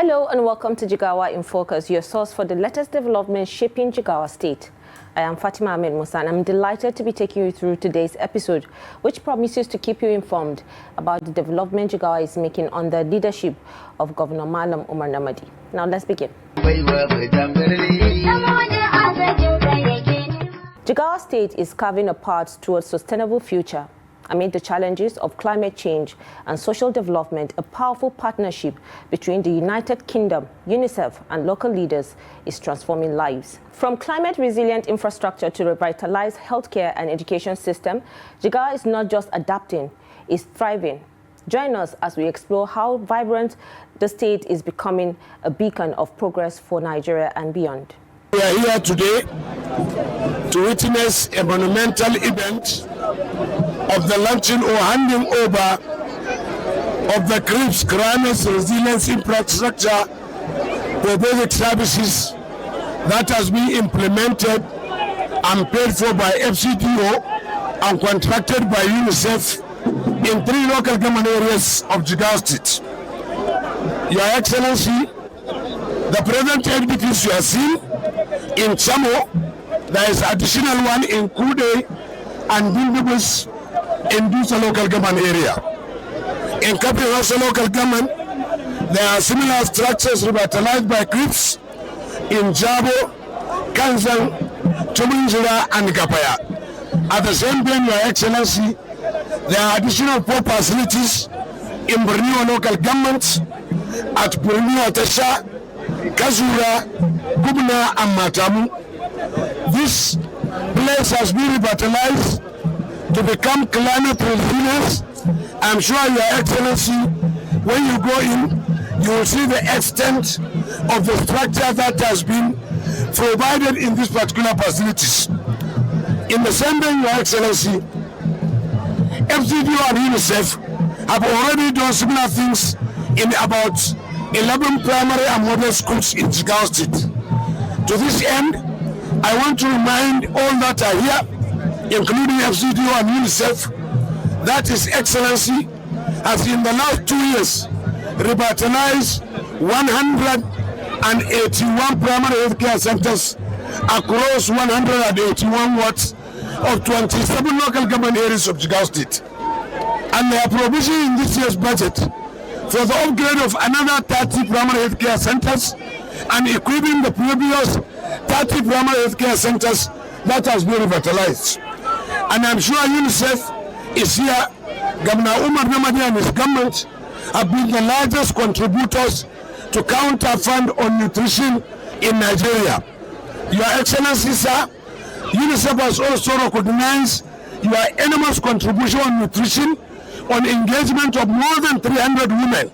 Hello and welcome to Jigawa in Focus, your source for the latest developments shaping Jigawa State. I am Fatima Ahmed Musa and I'm delighted to be taking you through today's episode, which promises to keep you informed about the development Jigawa is making under the leadership of Governor Malam Umar Namadi. Now let's begin. Jigawa State is carving a path towards a sustainable future. Amid the challenges of climate change and social development, a powerful partnership between the United Kingdom, UNICEF, and local leaders is transforming lives. From climate-resilient infrastructure to revitalized healthcare and education system, Jigawa is not just adapting, it's thriving. Join us as we explore how vibrant the state is becoming a beacon of progress for Nigeria and beyond. We are here today to witness a monumental event of the launching or handing over of the CRIPS Climate Resilience Infrastructure for basic services that has been implemented and paid for by FCDO and contracted by UNICEF in 3 local government areas of Jigawa State. Your Excellency, the present edifice you are seeing in Chamo, there is additional one in Kude and Bindibus in Dusa local government area. In Kapilasa local government, there are similar structures revitalized by CRIPS in Jabo, Kanzan, Tumunjira, and Kapaya. At the same time, Your Excellency, there are additional 4 facilities in Borneo local governments at Borneo Tesha, Kazura, Gubna, and Matamu. This place has been revitalized to become climate resilient. I'm sure, Your Excellency, when you go in, you will see the extent of the structure that has been provided in these particular facilities. In the same way, Your Excellency, FCDO and UNICEF have already done similar things in about 11 primary and model schools in Jigawa State. To this end, I want to remind all that are here, including FCDO and UNICEF, that His Excellency has in the last 2 years revitalized 181 primary healthcare centers across 181 wards of 27 local government areas of Jigawa State. And they are provision in this year's budget for the upgrade of another 30 primary healthcare centers and equipping the previous 30 primary healthcare centers that has been revitalized. And I'm sure UNICEF is here. Governor Umar Namadi and his government have been the largest contributors to counter-fund on nutrition in Nigeria. Your Excellency, sir, UNICEF has also recognized your enormous contribution on nutrition, on engagement of more than 300 women,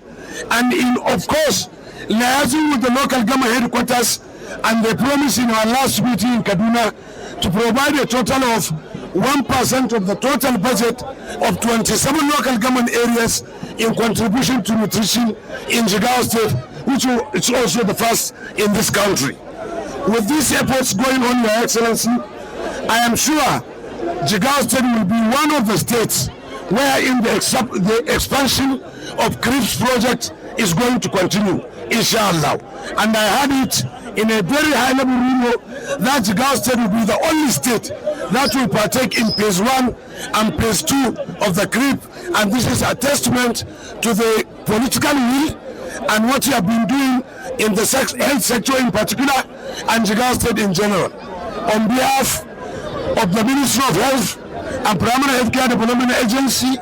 and in, of course, liaising with the local government headquarters, and they promised in our last meeting in Kaduna to provide a total of 1% of the total budget of 27 local government areas in contribution to nutrition in Jigawa State, which is also the first in this country. With these efforts going on, Your Excellency, I am sure Jigawa State will be one of the states wherein the expansion of CRIPS project is going to continue, inshallah. And I had it in a very high level rumor that Jigawa State will be the only state that will partake in phase 1 and phase 2 of the CRIP, and this is a testament to the political will and what you have been doing in the health sector in particular and Jigawa State in general. On behalf of the Ministry of Health and Primary Healthcare Development Agency,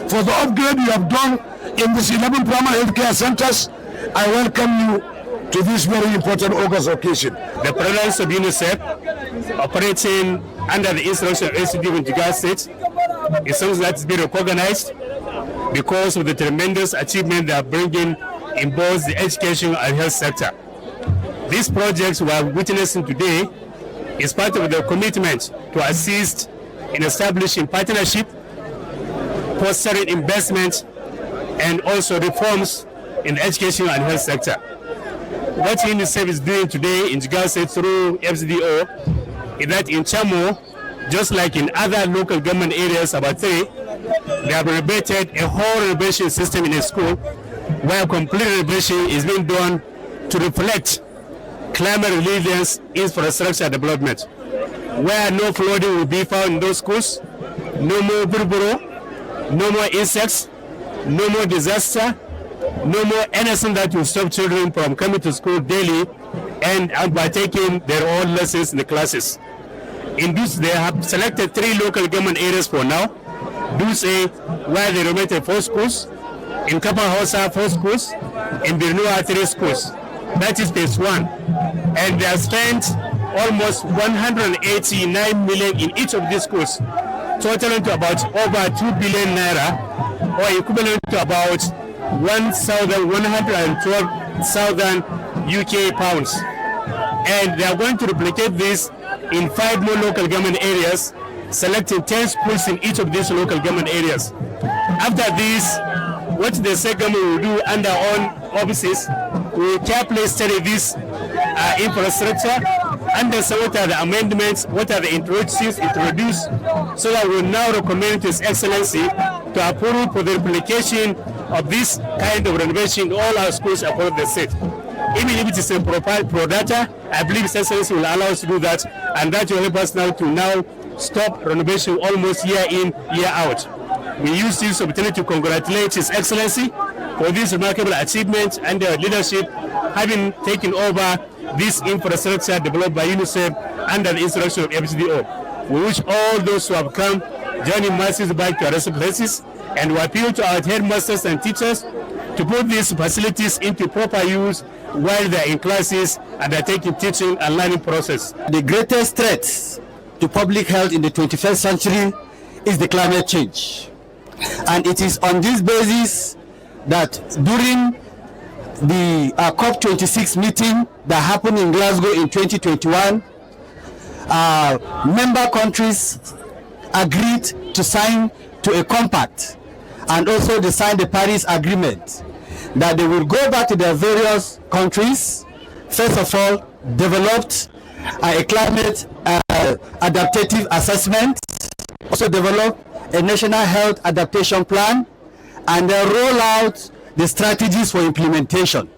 for the upgrade you have done in these 11 primary healthcare centers, I welcome you to this very important August occasion. The presence of UNICEF operating under the instruction of FCDO in Jigawa State is something that is being recognized because of the tremendous achievement they are bringing in both the education and health sector. This project we are witnessing today is part of the commitment to assist in establishing partnership, fostering investment, and also reforms in the education and health sector. What UNICEF is doing today in Jigawa State through FCDO is that in Chamo, just like in other local government areas, about 3, they have renovated a whole renovation system in a school where complete renovation is being done to reflect climate resilience infrastructure development, where no flooding will be found in those schools, no more burburo, no more insects, no more disaster, no more anything that will stop children from coming to school daily and by taking their own lessons in the classes. In this, they have selected 3 local government areas for now. Duse, where they renovated 4 schools, in Kapahausa 4 schools, in Birnua 3 schools. That is phase 1. And they have spent almost 189 million in each of these schools, totaling to about over 2 billion naira, or equivalent to about 1,112,000 UK pounds. And they are going to replicate this in 5 more local government areas, selecting 10 schools in each of these local government areas. After this, what the state government will do under own offices, we will carefully study this infrastructure, understand what are the amendments, what are the introductions introduced, so that we will now recommend to His Excellency to approve for the replication of this kind of renovation in all our schools across the state. Even if it is a pro data, I believe His Excellency will allow us to do that, and that will help us now to stop renovation almost year in, year out. We use this opportunity to congratulate His Excellency for this remarkable achievement and their leadership, having taken over this infrastructure developed by UNICEF under the instruction of FCDO. We wish all those who have come joining masses back to our respective places, and we appeal to our headmasters and teachers to put these facilities into proper use while they are in classes and they are taking teaching and learning process. The greatest threat to public health in the 21st century is the climate change. And it is on this basis that during the COP26 meeting that happened in Glasgow in 2021, member countries agreed to sign to a compact and also they signed the Paris Agreement that they will go back to their various countries, first of all, developed a climate adaptative assessment, also develop a national health adaptation plan, and then roll out the strategies for implementation.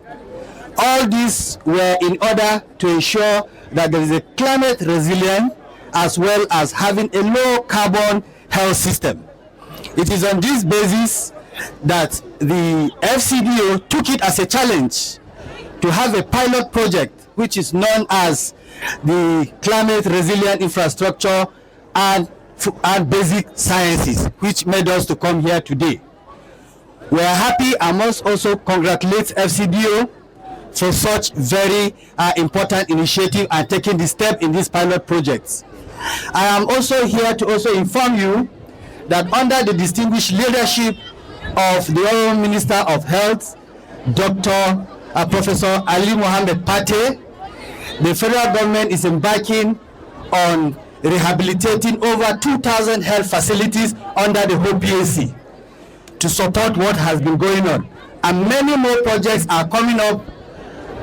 All these were in order to ensure that there is a climate resilient as well as having a low carbon health system. It is on this basis that the FCDO took it as a challenge to have a pilot project which is known as the Climate Resilient Infrastructure and Basic Sciences, which made us to come here today. We are happy and must also congratulate FCDO for such very important initiative and taking the step in these pilot projects. I am also here to also inform you that under the distinguished leadership of the Honorable Minister of Health, Dr. Professor Ali Mohammed Pate, the federal government is embarking on rehabilitating over 2,000 health facilities under the whole PAC to support what has been going on. And many more projects are coming up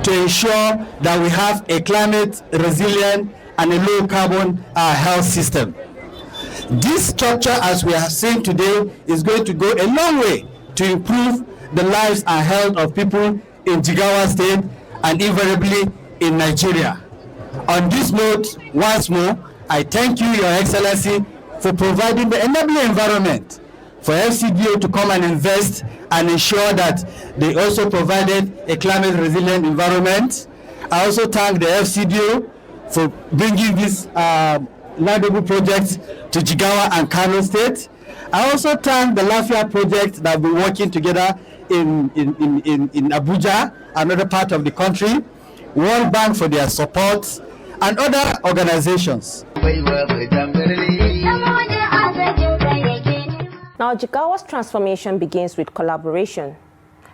to ensure that we have a climate resilient and a low carbon health system. This structure, as we are seeing today, is going to go a long way to improve the lives and health of people in Jigawa State and invariably in Nigeria. On this note, once more, I thank you, Your Excellency, for providing the enabling environment for FCDO to come and invest and ensure that they also provided a climate resilient environment. I also thank the FCDO for bringing this laudable project to Jigawa and Kano State. I also thank the Lafia project that have been working together in Abuja, another part of the country, World Bank for their support, and other organizations. Now, Jigawa's transformation begins with collaboration.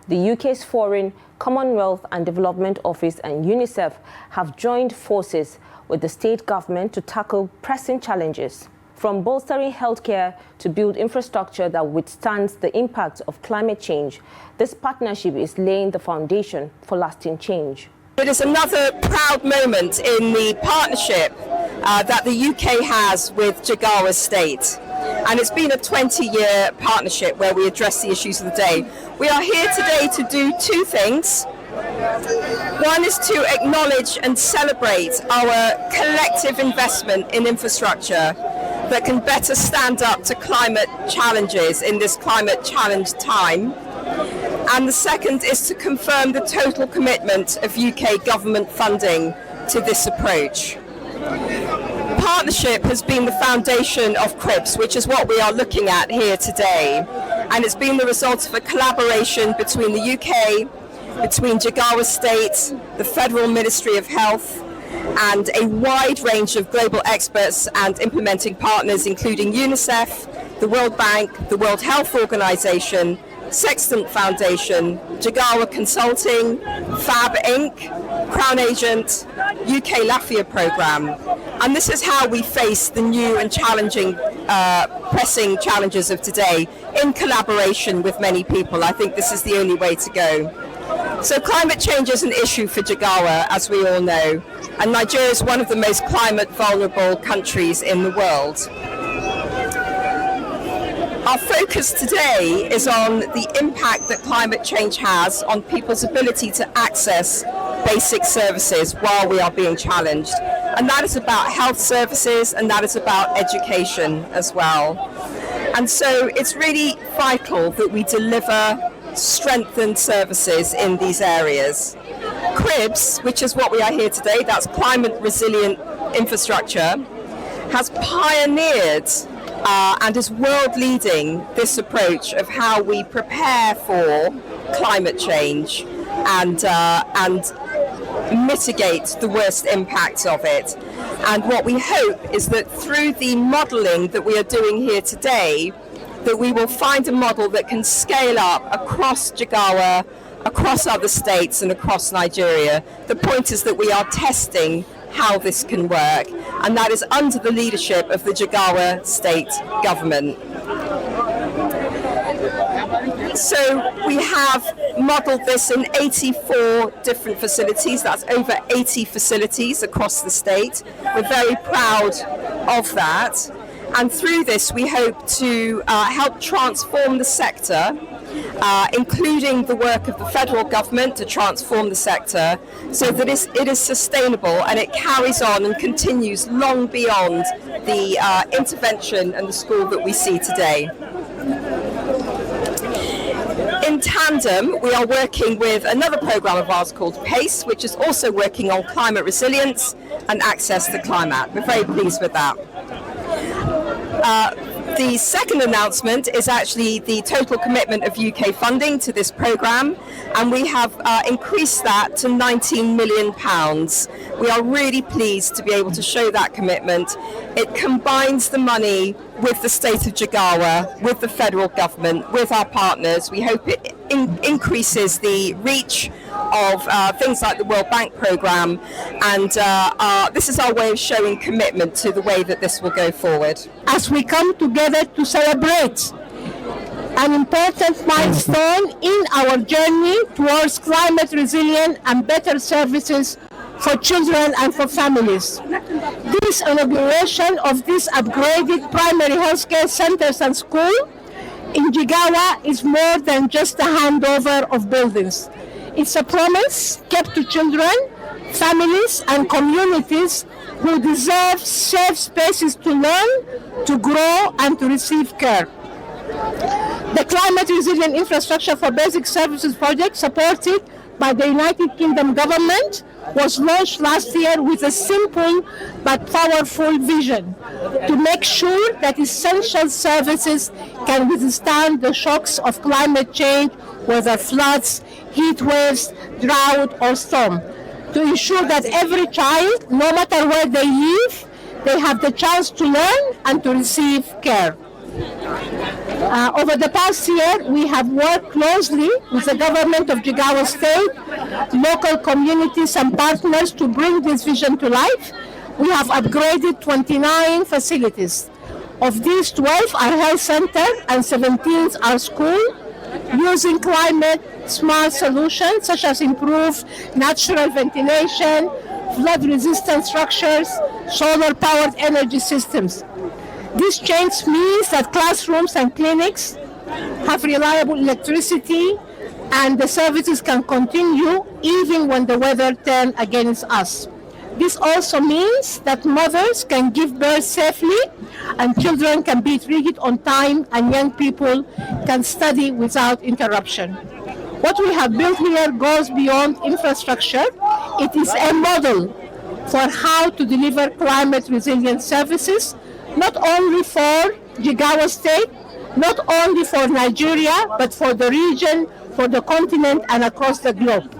The UK's Foreign, Commonwealth and Development Office and UNICEF have joined forces with the state government to tackle pressing challenges, from bolstering healthcare to build infrastructure that withstands the impact of climate change. This partnership is laying the foundation for lasting change. It is another proud moment in the partnership that the UK has with Jigawa State. and it's been a 20-year partnership where we address the issues of the day. We are here today to do two things. One is to acknowledge and celebrate our collective investment in infrastructure that can better stand up to climate challenges in this climate challenge time. And the second is to confirm the total commitment of UK government funding to this approach. Partnership has been the foundation of CRIBS, which is what we are looking at here today. And it's been the result of a collaboration between the UK, between JIGAWA State, the Federal Ministry of Health, and a wide range of global experts and implementing partners, including UNICEF, the World Bank, the World Health Organization, Sextant Foundation, JIGAWA Consulting, FAB Inc., Crown Agent, UK LAFIA Programme. And this is how we face the new and challenging, pressing challenges of today in collaboration with many people. I think this is the only way to go. So climate change is an issue for JIGAWA, as we all know, and Nigeria is one of the most climate vulnerable countries in the world. Our focus today is on the impact that climate change has on people's ability to access basic services while we are being challenged. And that is about health services, and that is about education as well. And so it's really vital that we deliver strengthened services in these areas. CRIBS, which is what we are here today, that's climate resilient infrastructure, has pioneered and is world leading this approach of how we prepare for climate change and mitigate the worst impacts of it. And what we hope is that through the modelling that we are doing here today, that we will find a model that can scale up across JIGAWA, across other states and across Nigeria. The point is that we are testing how this can work, and that is under the leadership of the JIGAWA state government. So we have modelled this in 84 different facilities. That's over 80 facilities across the state. We're very proud of that. And through this, we hope to help transform the sector, including the work of the federal government to transform the sector so that it is sustainable and it carries on and continues long beyond the intervention and the school that we see today. In tandem, we are working with another programme of ours called PACE, which is also working on climate resilience and access to climate. We're very pleased with that. The second announcement is actually the total commitment of UK funding to this programme, and we have increased that to £19 million. We are really pleased to be able to show that commitment. It combines the money with the state of JIGAWA, with the federal government, with our partners. We hope it increases the reach of things like the World Bank programme, and this is our way of showing commitment to the way that this will go forward. As we come together to celebrate an important milestone in our journey towards climate resilient and better services for children and for families. This inauguration of these upgraded primary healthcare centers and school in JIGAWA is more than just a handover of buildings. It's a promise kept to children, families and communities who deserve safe spaces to learn, to grow and to receive care. The Climate Resilient Infrastructure for Basic Services project, supported by the United Kingdom government, was launched last year with a simple but powerful vision to make sure that essential services can withstand the shocks of climate change, whether floods, heat waves, drought or storm, to ensure that every child, no matter where they live, they have the chance to learn and to receive care. Over the past year, we have worked closely with the government of JIGAWA State, local communities and partners to bring this vision to life. We have upgraded 29 facilities. Of these, 12 are health centers and 17 are schools, using climate-smart solutions such as improved natural ventilation, flood-resistant structures, solar-powered energy systems. This change means that classrooms and clinics have reliable electricity and the services can continue even when the weather turns against us. This also means that mothers can give birth safely and children can be treated on time and young people can study without interruption. What we have built here goes beyond infrastructure. It is a model for how to deliver climate resilient services, not only for Jigawa State, not only for Nigeria, but for the region, for the continent, and across the globe.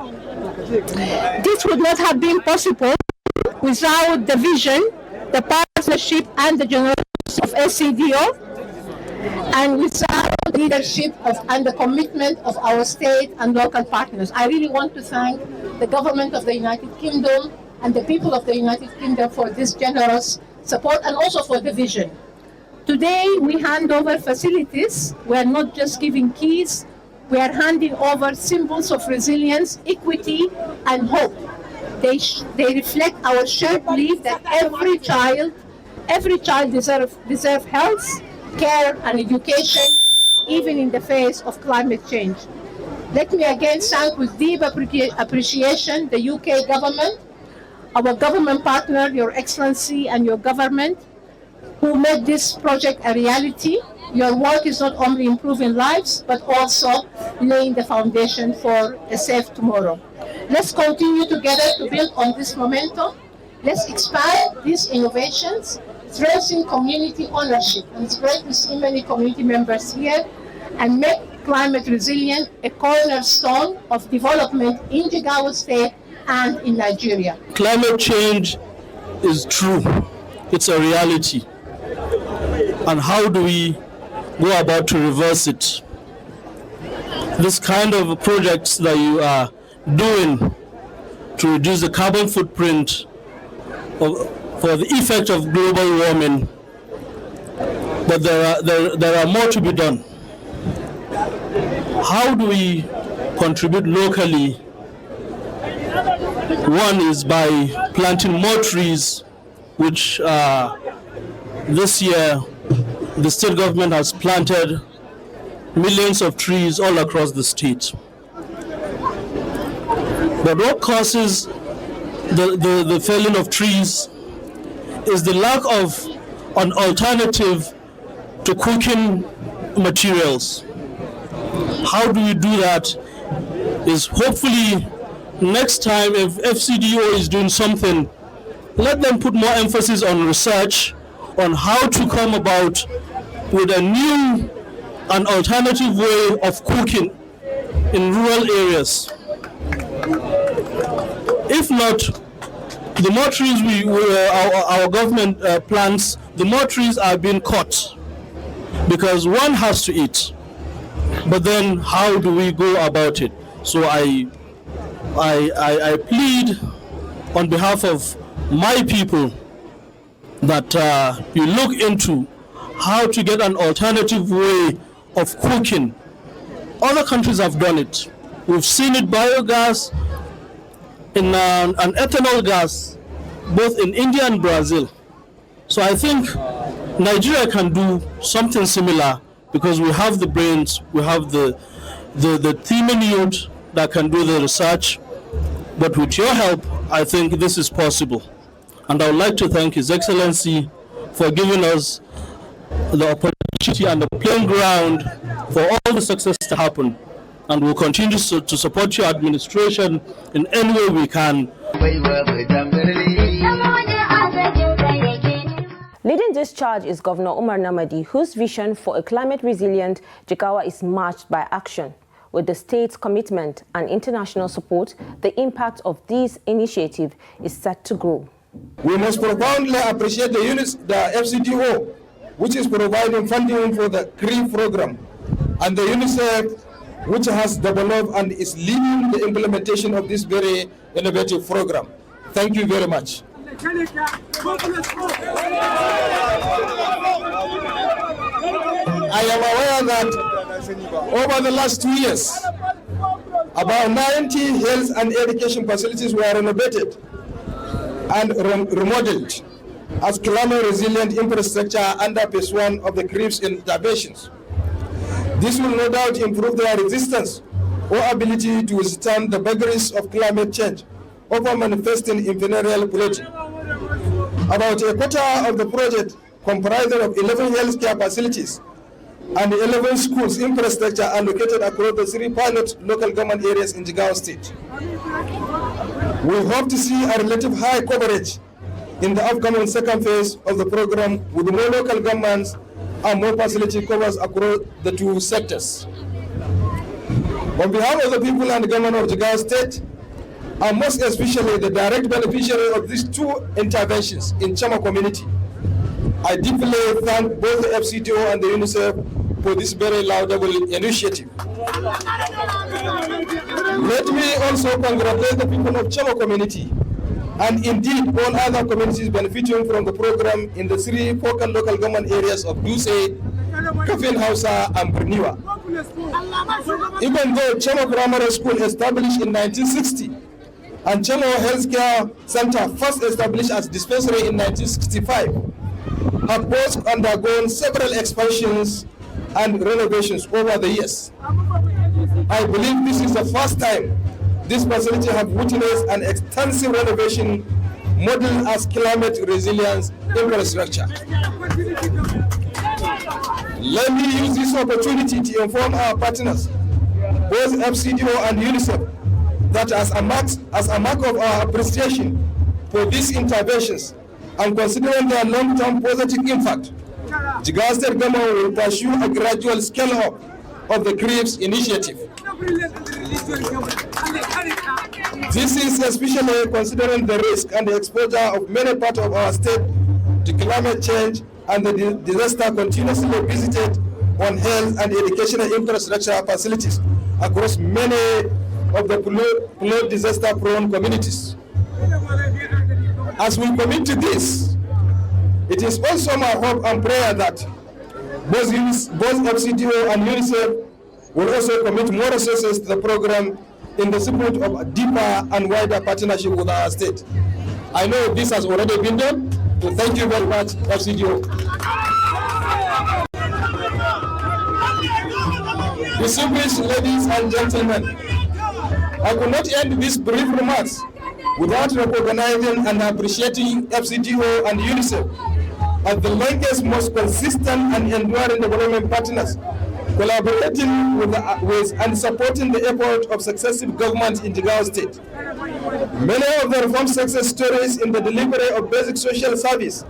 This would not have been possible without the vision, the partnership, and the generosity of SCDO, and without the leadership and the commitment of our state and local partners. I really want to thank the government of the United Kingdom and the people of the United Kingdom for this generous support and also for the vision. Today, we hand over facilities. We are not just giving keys, we are handing over symbols of resilience, equity, and hope. They reflect our shared belief that every child deserves health, care, and education, even in the face of climate change. Let me again thank with deep appreciation the UK government, our government partner, Your Excellency, and your government, who made this project a reality. Your work is not only improving lives, but also laying the foundation for a safe tomorrow. Let's continue together to build on this momentum. Let's expand these innovations, strengthen community ownership, and it's great to see many community members here, and make climate resilient a cornerstone of development in Jigawa State and in Nigeria. Climate change is true. It's a reality. And how do we go about to reverse it? This kind of projects that you are doing to reduce the carbon footprint for the effect of global warming, but there are more to be done. How do we contribute locally? One is by planting more trees, which this year the state government has planted millions of trees all across the state. But what causes the felling of trees is the lack of an alternative to cooking materials. How do we do that? Is hopefully next time if FCDO is doing something, let them put more emphasis on research on how to come about with a new and alternative way of cooking in rural areas. If not, the more trees our government plants, the more trees are being cut, because one has to eat. But then how do we go about it? So I plead on behalf of my people that you look into how to get an alternative way of cooking. Other countries have done it. We've seen it, biogas, in an ethanol gas, both in India and Brazil. So I think Nigeria can do something similar, because we have the brains, we have the team youth that can do the research. But with your help, I think this is possible. And I would like to thank His Excellency for giving us the opportunity and the playing ground for all the success to happen. And we'll continue to support your administration in any way we can. Leading this charge is Governor Umar Namadi, whose vision for a climate-resilient Jigawa is matched by action. With the state's commitment and international support, the impact of this initiative is set to grow. We must profoundly appreciate the FCDO, which is providing funding for the CREE program, and the UNICEF, which has developed and is leading the implementation of this very innovative program. Thank you very much. I am aware that over the last 2 years, about 90 health and education facilities were renovated and remodeled, as climate-resilient infrastructure under phase 1 of the CRIPS interventions. This will no doubt improve their resistance or ability to withstand the vagaries of climate change, often manifesting in venereal pollution. About a quarter of the project, comprising of 11 healthcare facilities and 11 schools infrastructure, are located across the 3 pilot local government areas in Jigawa State. We hope to see a relative high coverage in the upcoming second phase of the program, with more local governments and more facility covers across the 2 sectors. On behalf of the people and the government of Jigawa State, and most especially the direct beneficiary of these 2 interventions in Chama community, I deeply thank both the FCDO and the UNICEF for this very laudable initiative. Let me also congratulate the people of Chama community and indeed all other communities benefiting from the program in the 3 focal local government areas of Duse, Kafin Hausa, and Berniwa. Even though Chama Primary School established in 1960 and Chama Healthcare Center first established as dispensary in 1965, have both undergone several expansions and renovations over the years. I believe this is the first time this facility have witnessed an extensive renovation modeled as climate resilience infrastructure. Let me use this opportunity to inform our partners, both FCDO and UNICEF, that as a mark of our appreciation for these interventions and considering their long-term positive impact, Jigawa State government will pursue a gradual scale-up of the CRIPS initiative. This is especially considering the risk and the exposure of many parts of our state to climate change and the disaster continuously visited on health and educational infrastructure facilities across many of the flood disaster-prone communities. As we commit to this, it is also my hope and prayer that both FCDO and UNICEF will also commit more resources to the program in the support of a deeper and wider partnership with our state. I know this has already been done, so thank you very much, FCDO. Distinguished ladies and gentlemen, I could not end these brief remarks without recognizing and appreciating FCDO and UNICEF as the longest, most consistent and enduring development partners, collaborating with and supporting the effort of successive governments in Jigawa State. Many of the reform success stories in the delivery of basic social service,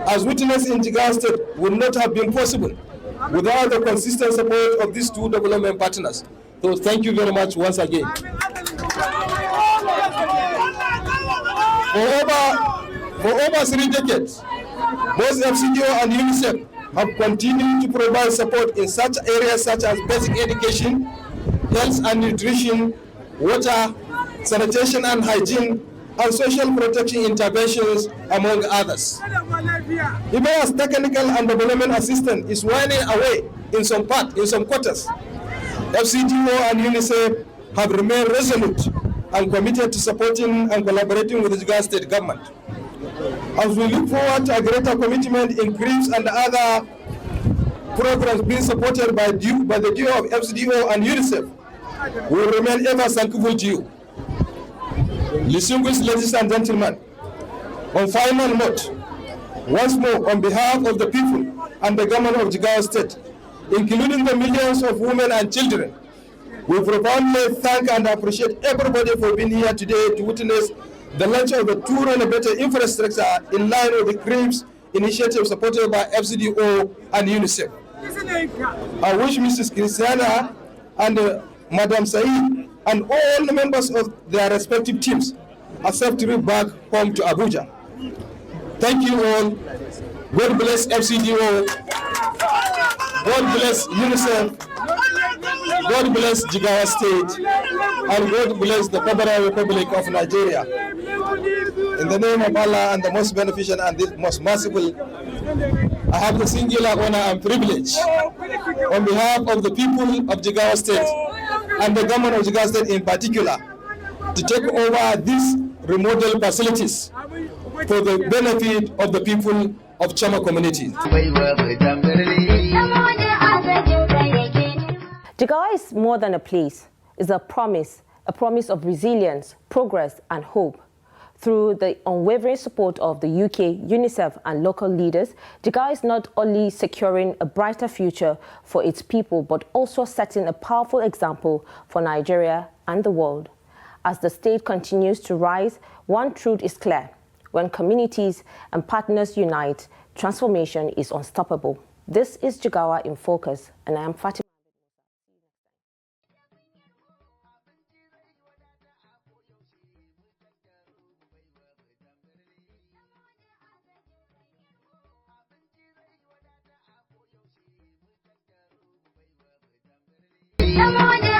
as witnessed in Jigawa State, would not have been possible without the consistent support of these 2 development partners. So thank you very much once again. For over 3 decades, both FCDO and UNICEF have continued to provide support in such areas such as basic education, health and nutrition, water, sanitation and hygiene, and social protection interventions, among others. Even as technical and development assistance is winding away in some quarters, FCDO and UNICEF have remained resolute and committed to supporting and collaborating with the Jigawa State government. As we look forward to a greater commitment in CRIPS and other programs being supported by the duo of FCDO and UNICEF, we will remain ever thankful to you. Distinguished ladies and gentlemen, on final note, once more on behalf of the people and the government of Jigawa State, including the millions of women and children, we profoundly thank and appreciate everybody for being here today to witness the launch of the 2 renovated infrastructure in line with the CRIPS initiative supported by FCDO and UNICEF. I wish Mrs. Christiana and Madam Said and all the members of their respective teams a safe trip back home to Abuja. Thank you all. God bless FCDO. God bless UNICEF. God bless Jigawa State. And God bless the Federal Republic of Nigeria. In the name of Allah and the most beneficent and the most merciful, I have the singular honor and privilege on behalf of the people of Jigawa State and the government of Jigawa State in particular to take over these remodeled facilities for the benefit of the people of Chama community. Jigawa is more than a place. It's a promise of resilience, progress and hope. Through the unwavering support of the UK, UNICEF and local leaders, Jigawa is not only securing a brighter future for its people, but also setting a powerful example for Nigeria and the world. As the state continues to rise, one truth is clear. When communities and partners unite, transformation is unstoppable. This is Jigawa in Focus, and I am Fatima. Come on.